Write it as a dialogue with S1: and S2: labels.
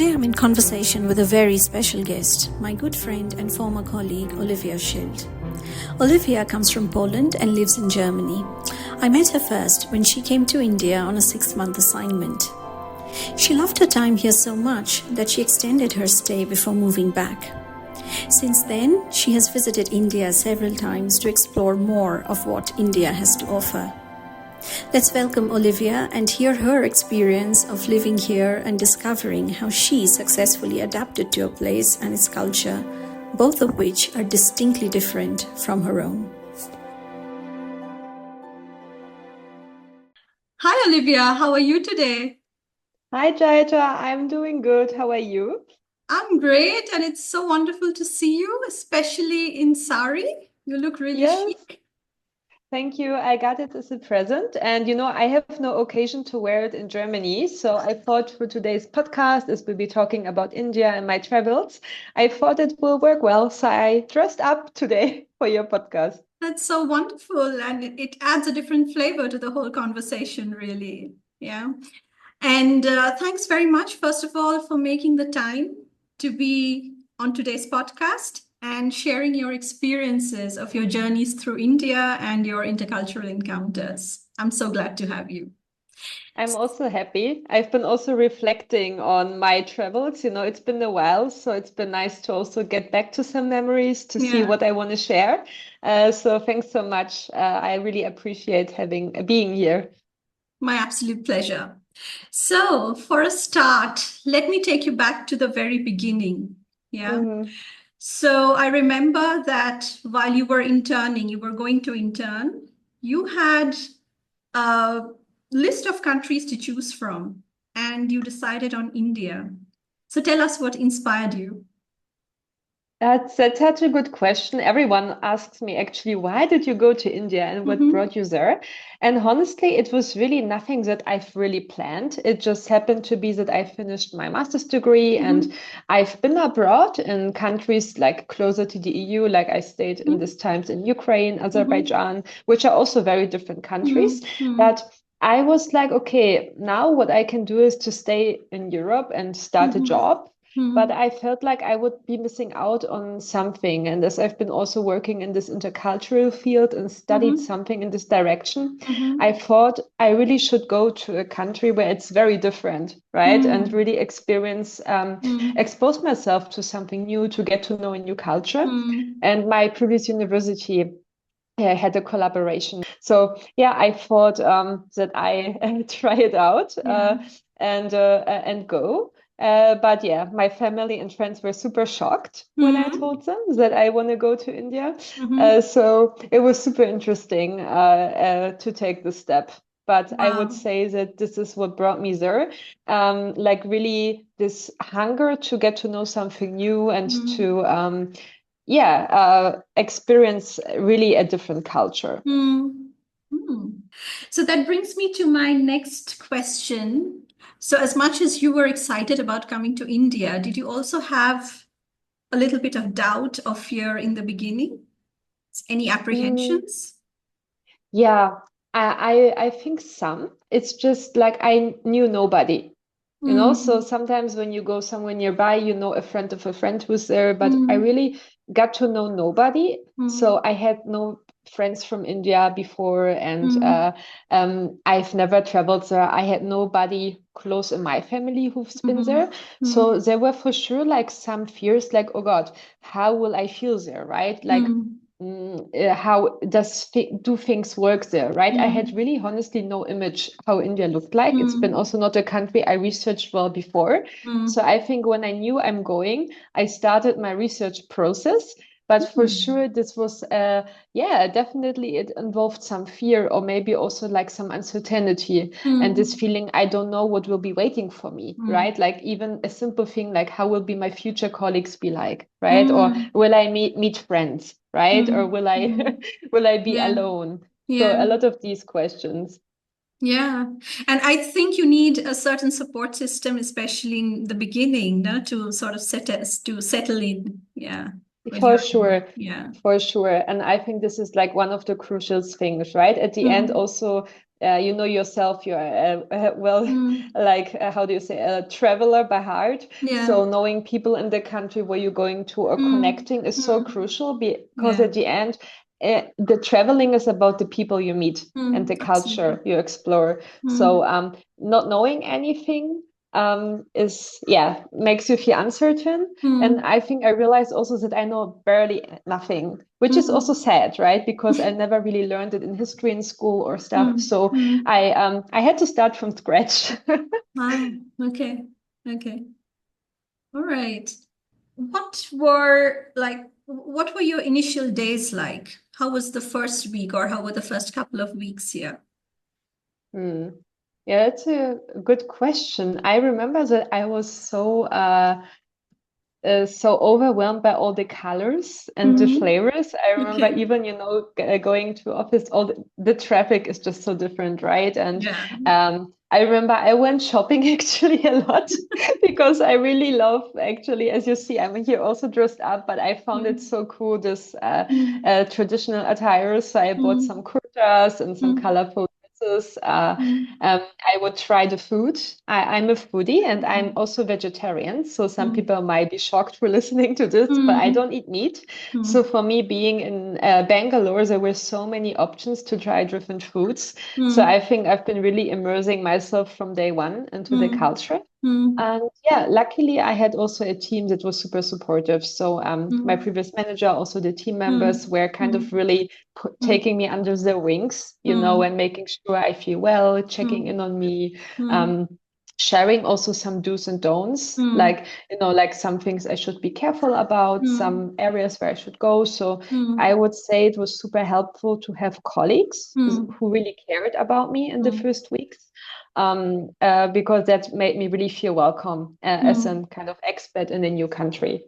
S1: Today I'm in conversation with a very special guest, my good friend and former colleague Oliwia. Oliwia comes from Poland and lives in Germany. I met her first when she came to India on a 6-month assignment. She loved her time here so much that she extended her stay before moving back. Since then, she has visited India several times to explore more of what India has to offer. Let's welcome Oliwia and hear her experience of living here and discovering how she successfully adapted to a place and its culture, both of which are distinctly different from her own. Hi, Oliwia. How are you today?
S2: Hi, Jaita. I'm doing good. How are you?
S1: I'm great, and it's so wonderful to see you, especially in sari. You look really
S2: Yes,
S1: chic.
S2: thank you. I got it as a present. And I have no occasion to wear it in Germany. So I thought for today's podcast, as we'll be talking about India and my travels, I thought it will work well. So I dressed up today for your podcast.
S1: That's so wonderful, and it adds a different flavor to the whole conversation, really. Yeah. And thanks very much, first of all, for making the time to be on today's podcast and sharing your experiences of your journeys through India and your intercultural encounters. I'm so glad to have you.
S2: I'm also happy. I've been also reflecting on my travels. It's been a while, so it's been nice to also get back to some memories to see
S1: Yeah,
S2: what I want to share. So thanks so much. I really appreciate having being here.
S1: my absolute pleasure. So, for a start, let me take you back to the very beginning. Yeah.
S2: Mhm.
S1: So I remember that while you were interning, you were going to intern, you had a list of countries to choose from, and you decided on India. So tell us what inspired you.
S2: That's such a good question. Everyone asks me actually, why did you go to India and what
S1: Mm-hmm.
S2: brought you there? And honestly, it was really nothing that I've really planned. It just happened to be that I finished my master's degree and
S1: Mm-hmm.
S2: I've been abroad in countries like closer to the EU, like I stayed in this times in Ukraine,
S1: Mm-hmm.
S2: Azerbaijan, which are also very different countries.
S1: Mm-hmm.
S2: But I was like, okay, now what I can do is to stay in Europe and start a
S1: Mm-hmm.
S2: job, but
S1: Mm-hmm.
S2: I felt like I would be missing out on something. And as I've been also working in this intercultural field and studied
S1: Mm-hmm.
S2: something in this direction, I
S1: Mm-hmm.
S2: thought I really should go to a country where it's very different, right? And
S1: Mm-hmm.
S2: really expose myself to something new, to get to know a new culture.
S1: Mm-hmm.
S2: And my previous university had a collaboration. So yeah, I thought that I try it out
S1: Yeah.
S2: and go. But yeah, my family and friends were super shocked when I
S1: Mm-hmm.
S2: told them that I want to go to India.
S1: Mm-hmm.
S2: So it was super interesting to take the step. But I would
S1: Wow.
S2: say that this is what brought me there. Like really this hunger to get to know something new and
S1: Mm-hmm.
S2: to experience really a different culture.
S1: Hmm. Hmm. So that brings me to my next question. So, as much as you were excited about coming to India, did you also have a little bit of doubt or fear in the beginning? Any
S2: Mm,
S1: apprehensions?
S2: yeah, I think some. It's just like I knew nobody. So
S1: Hmm.
S2: sometimes when you go somewhere nearby, you know a friend of a friend who's there, but I
S1: Hmm.
S2: really got to know nobody.
S1: Hmm.
S2: So I had no friends from India before, and
S1: Hmm.
S2: I've never traveled there. I had nobody close in my family who's been
S1: Hmm.
S2: there.
S1: Hmm.
S2: So there were for sure like some fears, like, oh God, how will I feel there, right? Like,
S1: Hmm.
S2: how do things work there, right? I had
S1: Hmm.
S2: really honestly no image how India looked like. It's been
S1: Hmm.
S2: also not a country I researched well before. So
S1: Hmm.
S2: I think when I knew I'm going, I started my research process. But for
S1: Hmm.
S2: sure, this was, yeah, definitely it involved some fear or maybe also like some uncertainty and this
S1: Hmm.
S2: feeling I don't know what will be waiting for me,
S1: Hmm.
S2: right? Like even a simple thing like how will be my future colleagues be like, right? Or
S1: Hmm.
S2: will I meet friends, right? Or
S1: Hmm.
S2: will I
S1: Hmm.
S2: will I be
S1: Yeah.
S2: alone? So
S1: Yeah.
S2: a lot of these questions.
S1: Yeah. And I think you need a certain support system, especially in the beginning, no, to sort of settle in. Yeah. With
S2: For
S1: your
S2: sure,
S1: yeah.
S2: for sure. And I think this is like one of the crucial things, right? At the end,
S1: Mm,
S2: also you know yourself, you're well,
S1: Mm.
S2: like how do you say, a traveler by heart.
S1: Yeah.
S2: So knowing people in the country where you're going to or
S1: Mm.
S2: connecting is so
S1: Mm.
S2: crucial because
S1: Yeah.
S2: at the end, the traveling is about the people you meet and
S1: Mm.
S2: the
S1: Absolutely.
S2: culture you explore. So
S1: Mm.
S2: not knowing anything is, yeah, makes you feel uncertain. And
S1: Mm.
S2: I think I realized also that I know barely nothing, which is also
S1: Mm.
S2: sad, right? Because I never really learned it in history in school or stuff.
S1: Mm.
S2: So
S1: Mm.
S2: I had to start from scratch.
S1: Wow. Okay. Okay. All right. What were your initial days like? How was the first week or how were the first couple of weeks here?
S2: Hmm. Yeah, that's a good question. I remember that I was so overwhelmed by all the colors and the
S1: Mm.
S2: flavors. I remember
S1: Okay.
S2: even, going to office, all the traffic is just so different, right? And
S1: Yeah.
S2: I remember I went shopping actually a lot because I really love, actually, as you see, I'm here also dressed up, but I found it
S1: Mm.
S2: so cool, this
S1: Mm.
S2: traditional attire. So I bought
S1: Mm.
S2: some kurtas and some
S1: Mm.
S2: colorful dresses.
S1: Mm.
S2: I would try the food. I'm a foodie and I'm also vegetarian. So some
S1: Mm.
S2: people might be shocked for listening to this, but I
S1: Mm.
S2: don't eat meat. So
S1: Mm.
S2: for me, being in Bangalore, there were so many options to try different foods. So
S1: Mm.
S2: I think I've been really immersing myself from day one into the
S1: Mm.
S2: culture.
S1: Mm.
S2: And yeah, luckily I had also a team that was super supportive. So my
S1: Mm.
S2: previous manager, also the team members
S1: Mm.
S2: were kind of
S1: Mm.
S2: really
S1: Mm.
S2: taking me under their wings,
S1: Mm.
S2: and making sure I feel well, checking
S1: Mm.
S2: in on me,
S1: Mm.
S2: um, sharing also some do's and don'ts,
S1: Mm.
S2: like, like some things I should be careful about,
S1: Mm.
S2: some areas where I should go. So I
S1: Mm.
S2: would say it was super helpful to have colleagues
S1: Mm.
S2: who really cared about me in the
S1: Mm.
S2: first weeks, because that made me really feel welcome as
S1: Mm.
S2: a kind of expat in a new country.